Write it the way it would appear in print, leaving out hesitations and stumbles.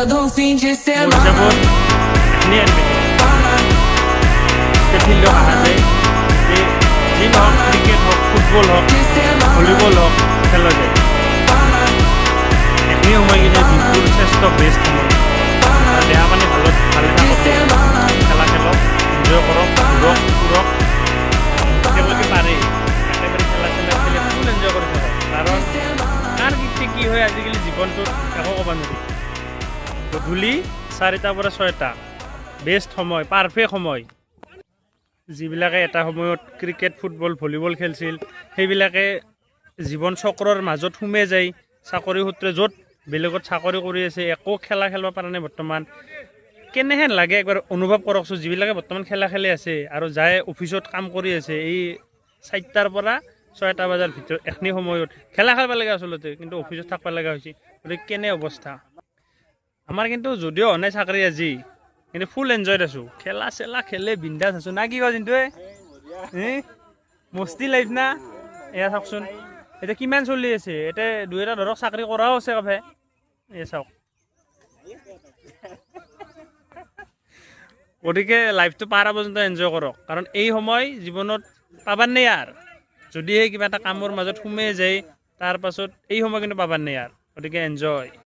todo fim de semana. Sabon, ini yang betul. Kecil aja deh. Jadi, gym hok, cricket hok, football hok, volleyball hok, খেলা যায়। এখনি সময় কিন্তু দিনটোৰ শ্ৰেষ্ঠ বেষ্ট সময়। দেহা পানী ভালে থাকক, খেলা খেলক, এনজয় কৰক, ঘূৰক ফুৰক। তেওঁলোকে পাৰে একেবাৰে খেলা চেলা খেলি ফুল এনজয় কৰি থাকক। কাৰণ কাৰ কেতিয়া কি হয় আজিকালি জীৱনটোত একো ক'ব নোৱাৰি। গধূলি 4টাৰ পৰা 6টা বেষ্ট সময়, পাৰফেক্ট সময়। যিবিলাকে এটা সময়ত ক্ৰিকেট ফুটবল ভলীবল খেলিছিল সেইবিলাকে জীৱন চক্ৰৰ মাজত সোমাই যায়। চাকৰি সূত্ৰে য'ত বেলেগত চাকৰি কৰি আছে, একো খেলা খেলিব পৰা নাই বৰ্তমান। কেনেহেন লাগে একবাৰ অনুভৱ কৰকচোন। যিবিলাকে বৰ্তমান খেলা খেলি আছে আৰু যায় অফিচত কাম কৰি আছে, এই 4টাৰ পৰা 6টা বজাৰ ভিতৰত এখিনি সময়ত খেলা খেলিব লাগে আচলতে, কিন্তু অফিচত থাকিব লগা হৈছে। গতিকে কেনে অৱস্থা আমাৰ। কিন্তু যদিও হোৱা নাই চাকৰি আজি, কিন্তু ফুল এনজয়ত আছোঁ। খেলা চেলা খেলে বিন্দাছ আছোঁ না কি কয় কিন্তু মস্তি লাইফ না। এয়া চাওকচোন এতিয়া কিমান চলি আছে। এতিয়া দুই এটা ধৰক চাকৰি কৰাও আছে কাফে। এয়া চাওক। গতিকে লাইফটো পাৰা পৰ্যন্ত এনজয় কৰক, কাৰণ এই সময় জীৱনত পাবাৰ নাই আৰু। যদিহে কিবা এটা কামৰ মাজত সোমাই যায় তাৰ পাছত এই সময় কিন্তু পাবাৰ নাই আৰু। গতিকে এনজয়।